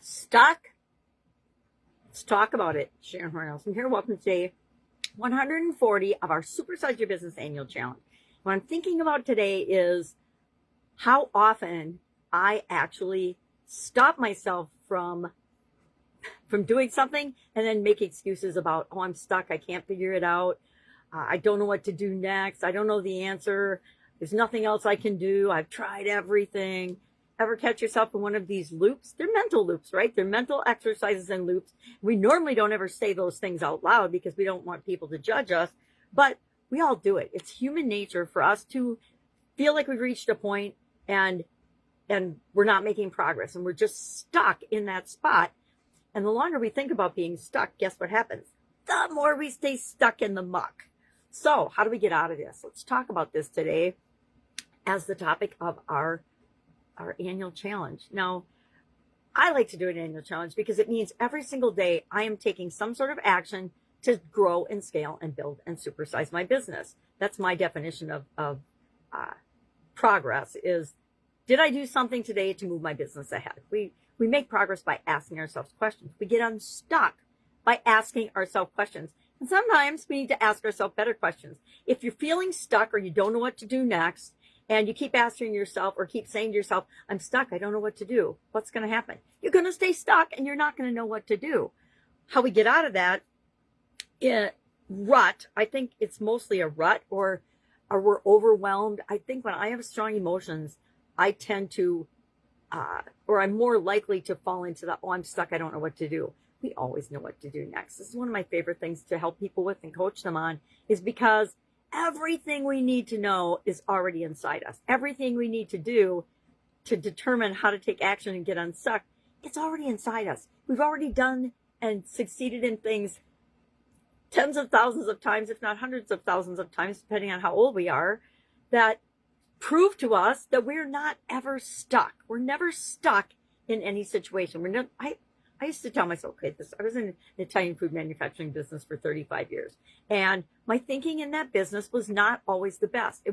Stuck? Let's talk about it. Sharon Hornells. I'm here. Welcome to day 140 of our Supersize Your Business Annual Challenge. What I'm thinking about today is how often I actually stop myself from doing something and then make excuses about, oh, I'm stuck. I can't figure it out. I don't know what to do next. I don't know the answer. There's nothing else I can do. I've tried everything. Ever catch yourself in one of these loops? They're mental loops, right? They're mental exercises and loops. We normally don't ever say those things out loud because we don't want people to judge us, but we all do it. It's human nature for us to feel like we've reached a point and we're not making progress and we're just stuck in that spot. And the longer we think about being stuck, guess what happens? The more we stay stuck in the muck. So how do we get out of this? Let's talk about this today as the topic of our annual challenge. Now, I like to do an annual challenge because it means every single day I am taking some sort of action to grow and scale and build and supersize my business. That's my definition of progress is, did I do something today to move my business ahead? We make progress by asking ourselves questions. We get unstuck by asking ourselves questions. And sometimes we need to ask ourselves better questions. If you're feeling stuck or you don't know what to do next, and you keep asking yourself or keep saying to yourself, I'm stuck, I don't know what to do, what's going to happen? You're going to stay stuck and you're not going to know what to do. How we get out of that rut, I think it's mostly a rut or we're overwhelmed. I think when I have strong emotions, I tend to, or I'm more likely to fall into the, oh, I'm stuck, I don't know what to do. We always know what to do next. This is one of my favorite things to help people with and coach them on, is because everything we need to know is already inside us. Everything we need to do to determine how to take action and get unstuck, it's already inside us. We've already done and succeeded in things tens of thousands of times, if not hundreds of thousands of times, depending on how old we are, that prove to us that we're not ever stuck. We're never stuck in any situation. I used to tell myself, okay, I was in an Italian food manufacturing business for 35 years. And my thinking in that business was not always the best.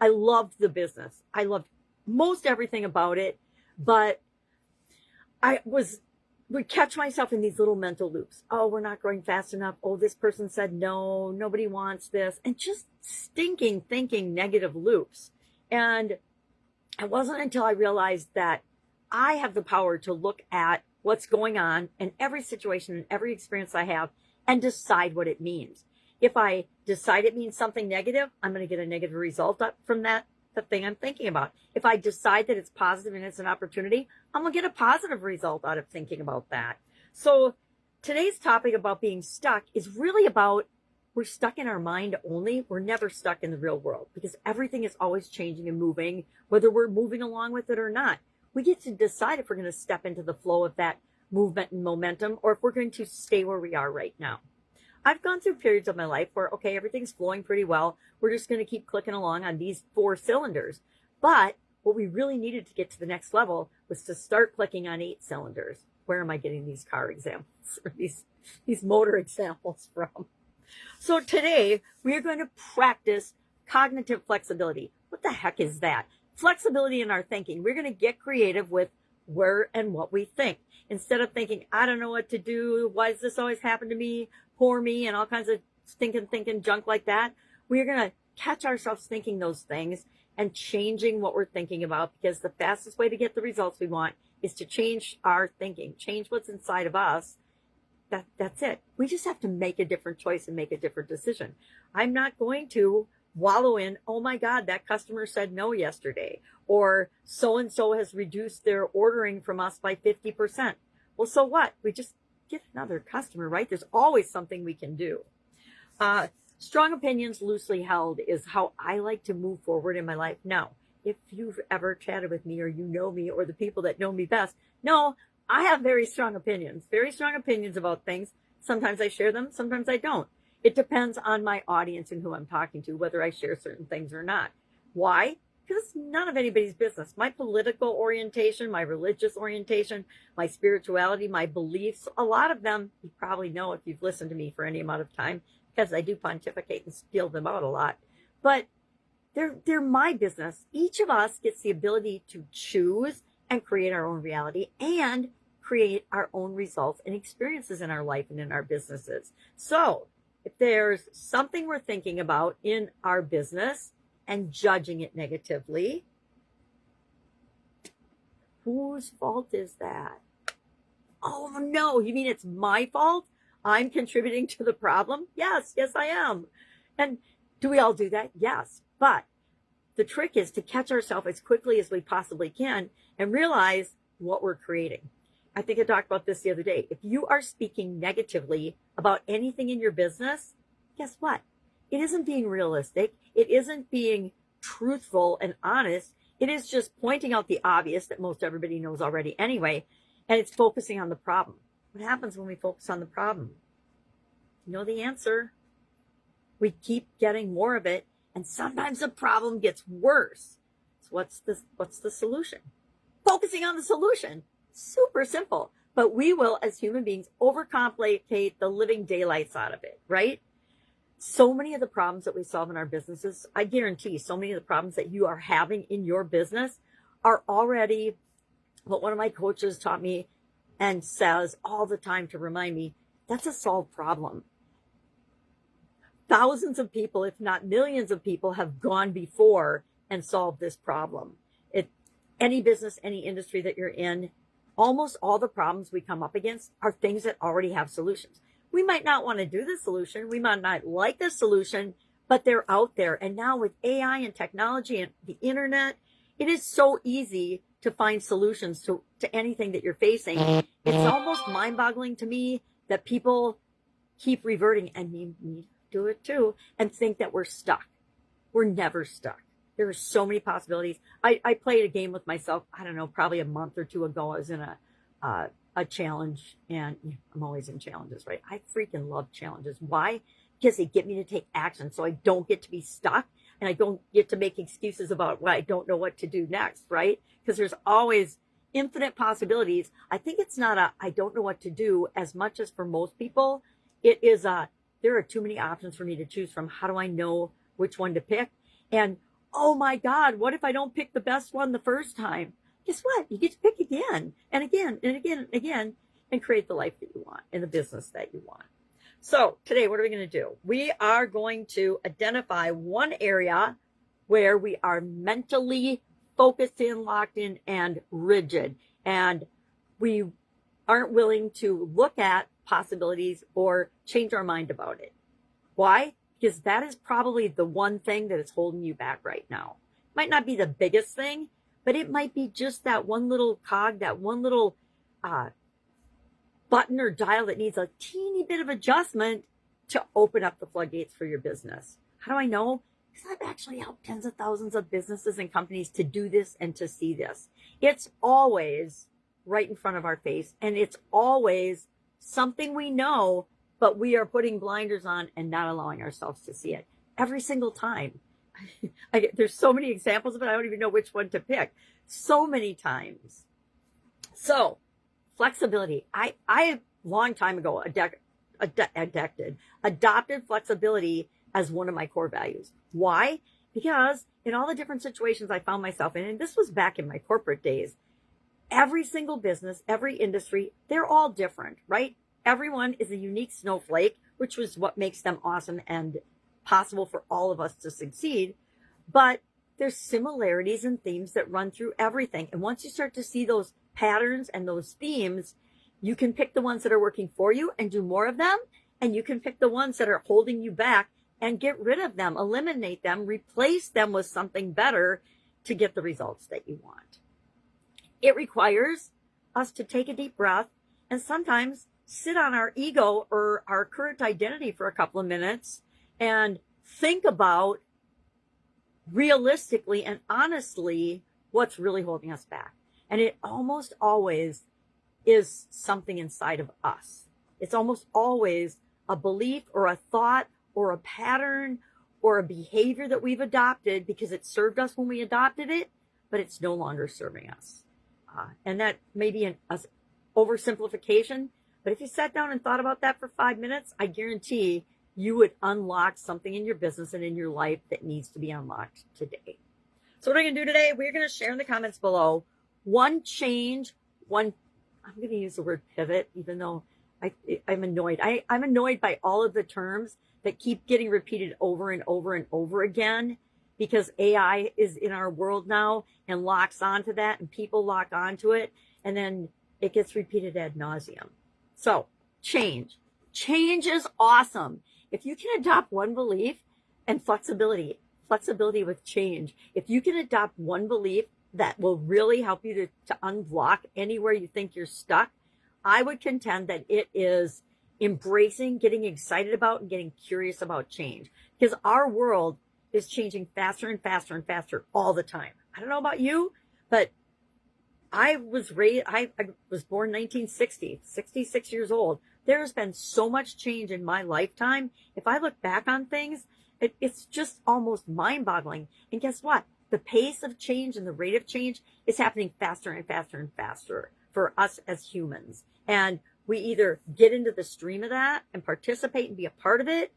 I loved the business. I loved most everything about it. But would catch myself in these little mental loops. Oh, we're not growing fast enough. Oh, this person said no, nobody wants this. And just stinking thinking negative loops. And it wasn't until I realized that I have the power to look at what's going on in every situation and every experience I have and decide what it means. If I decide it means something negative, I'm going to get a negative result from the thing I'm thinking about. If I decide that it's positive and it's an opportunity, I'm going to get a positive result out of thinking about that. So today's topic about being stuck is really about, we're stuck in our mind only. We're never stuck in the real world because everything is always changing and moving, whether we're moving along with it or not. We get to decide if we're going to step into the flow of that movement and momentum or if we're going to stay where we are right now. I've gone through periods of my life where, okay, everything's flowing pretty well. We're just going to keep clicking along on these 4 cylinders. But what we really needed to get to the next level was to start clicking on 8 cylinders. Where am I getting these car examples or these motor examples from? So today we are going to practice cognitive flexibility. What the heck is that? Flexibility in our thinking. We're going to get creative with where and what we think. Instead of thinking, I don't know what to do, why does this always happen to me, poor me, and all kinds of thinking junk like that, we're going to catch ourselves thinking those things and changing what we're thinking about, because the fastest way to get the results we want is to change our thinking, change what's inside of us. That's it. We just have to make a different choice and make a different decision. I'm not going to wallow in, oh my God, that customer said no yesterday, or so-and-so has reduced their ordering from us by 50%. Well, so what? We just get another customer, right? There's always something we can do. Strong opinions loosely held is how I like to move forward in my life. Now, if you've ever chatted with me or you know me or the people that know me best, no, I have very strong opinions about things. Sometimes I share them, sometimes I don't. It depends on my audience and who I'm talking to, whether I share certain things or not. Why? Because it's none of anybody's business. My political orientation, my religious orientation, my spirituality, my beliefs, a lot of them, you probably know if you've listened to me for any amount of time, because I do pontificate and spiel them out a lot. But they're my business. Each of us gets the ability to choose and create our own reality and create our own results and experiences in our life and in our businesses. So if there's something we're thinking about in our business and judging it negatively, whose fault is that? Oh no, you mean it's my fault? I'm contributing to the problem? Yes, I am. And do we all do that? Yes. But the trick is to catch ourselves as quickly as we possibly can and realize what we're creating. I think I talked about this the other day. If you are speaking negatively about anything in your business, guess what? It isn't being realistic. It isn't being truthful and honest. It is just pointing out the obvious that most everybody knows already anyway, and it's focusing on the problem. What happens when we focus on the problem? You know the answer. We keep getting more of it, and sometimes the problem gets worse. So what's the solution? Focusing on the solution. Super simple. But we will, as human beings, overcomplicate the living daylights out of it, right? So many of the problems that we solve in our businesses, I guarantee so many of the problems that you are having in your business are already what one of my coaches taught me and says all the time to remind me, that's a solved problem. Thousands of people, if not millions of people, have gone before and solved this problem. Any business, any industry that you're in, almost all the problems we come up against are things that already have solutions. We might not want to do the solution. We might not like the solution, but they're out there. And now with AI and technology and the internet, it is so easy to find solutions to anything that you're facing. It's almost mind-boggling to me that people keep reverting, and me do it too, and think that we're stuck. We're never stuck. There are so many possibilities. I played a game with myself, I don't know, probably a month or two ago. I was in a challenge, and I'm always in challenges, right? I freaking love challenges. Why? Because they get me to take action, so I don't get to be stuck, and I don't get to make excuses about what I don't know what to do next, right? Because there's always infinite possibilities. I think it's not I don't know what to do as much as for most people. It is there are too many options for me to choose from. How do I know which one to pick? And oh my God, what if I don't pick the best one the first time? Guess what? You get to pick again and again and again and again and create the life that you want and the business that you want. So today, what are we going to do? We are going to identify one area where we are mentally focused in, locked in, and rigid. And we aren't willing to look at possibilities or change our mind about it. Why? Because that is probably the one thing that is holding you back right now. Might not be the biggest thing, but it might be just that one little cog, that one little button or dial that needs a teeny bit of adjustment to open up the floodgates for your business. How do I know? Because I've actually helped tens of thousands of businesses and companies to do this and to see this. It's always right in front of our face, and it's always something we know, but we are putting blinders on and not allowing ourselves to see it every single time. There's so many examples of it, I don't even know which one to pick. So many times. So, flexibility. I long time ago adopted flexibility as one of my core values. Why? Because in all the different situations I found myself in, and this was back in my corporate days, every single business, every industry, they're all different, right? Everyone is a unique snowflake, which was what makes them awesome and possible for all of us to succeed. But there's similarities and themes that run through everything. And once you start to see those patterns and those themes, you can pick the ones that are working for you and do more of them. And you can pick the ones that are holding you back and get rid of them, eliminate them, replace them with something better to get the results that you want. It requires us to take a deep breath and sometimes sit on our ego or our current identity for a couple of minutes and think about realistically and honestly what's really holding us back. And it almost always is something inside of us. It's almost always a belief or a thought or a pattern or a behavior that we've adopted because it served us when we adopted it, but it's no longer serving us. And that may be an oversimplification, but if you sat down and thought about that for 5 minutes, I guarantee you would unlock something in your business and in your life that needs to be unlocked today. So what are we going to do today? We're going to share in the comments below one change, one I'm going to use the word pivot, even though I'm annoyed. I'm annoyed by all of the terms that keep getting repeated over and over and over again because AI is in our world now and locks onto that and people lock onto it. And then it gets repeated ad nauseum. So change. Change is awesome. If you can adopt one belief and flexibility with change, if you can adopt one belief that will really help you to unblock anywhere you think you're stuck, I would contend that it is embracing, getting excited about, and getting curious about change. Because our world is changing faster and faster and faster all the time. I don't know about you, but I was born 1960, 66 years old. There has been so much change in my lifetime. If I look back on things, it's just almost mind-boggling. And guess what? The pace of change and the rate of change is happening faster and faster and faster for us as humans. And we either get into the stream of that and participate and be a part of it,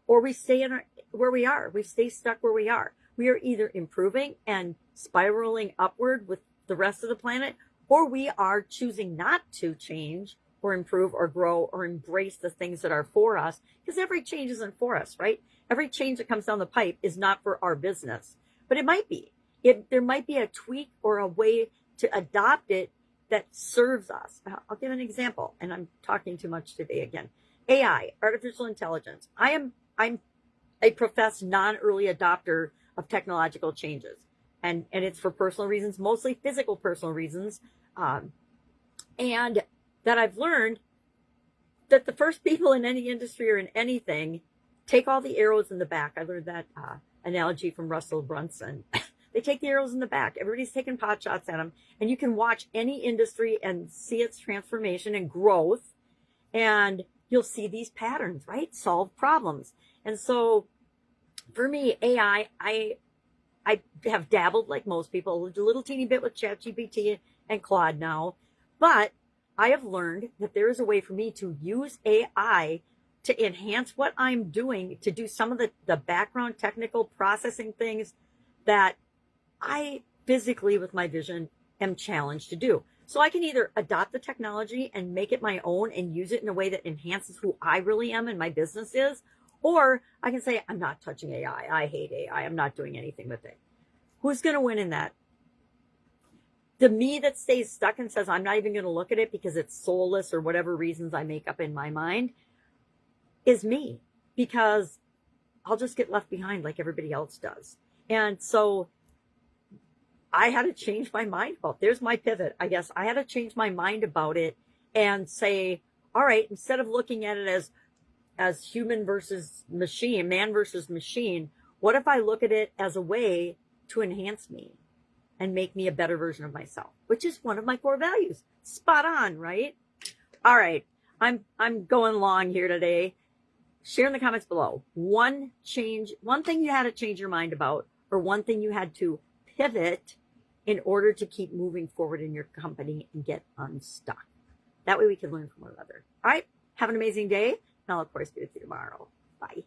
or we stay where we are. We stay stuck where we are. We are either improving and spiraling upward with the rest of the planet, or we are choosing not to change or improve or grow or embrace the things that are for us, because every change isn't for us, right? Every change that comes down the pipe is not for our business, but it might be. There might be a tweak or a way to adopt it that serves us. I'll give an example, and I'm talking too much today again. AI, artificial intelligence. I'm a professed non-early adopter of technological changes. And it's for personal reasons, mostly physical personal reasons. And that I've learned that the first people in any industry or in anything take all the arrows in the back. I learned that analogy from Russell Brunson. They take the arrows in the back. Everybody's taking pot shots at them. And you can watch any industry and see its transformation and growth. And you'll see these patterns, right? Solve problems. And so for me, AI, I have dabbled like most people, a little teeny bit with ChatGPT and Claude now. But I have learned that there is a way for me to use AI to enhance what I'm doing, to do some of the background technical processing things that I physically, with my vision, am challenged to do. So I can either adopt the technology and make it my own and use it in a way that enhances who I really am and my business is, or I can say, I'm not touching AI. I hate AI. I'm not doing anything with it. Who's going to win in that? The me that stays stuck and says, I'm not even going to look at it because it's soulless or whatever reasons I make up in my mind, is me, because I'll just get left behind like everybody else does. And so I had to change my mind about, there's my pivot, I guess. I had to change my mind about it and say, all right, instead of looking at it as human versus machine, man versus machine, what if I look at it as a way to enhance me and make me a better version of myself, which is one of my core values. Spot on, right? All right. I'm going long here today. Share in the comments below one thing you had to change your mind about, or one thing you had to pivot in order to keep moving forward in your company and get unstuck. That way we can learn from one another. All right. Have an amazing day. And I'll, of course, be with you tomorrow. Bye.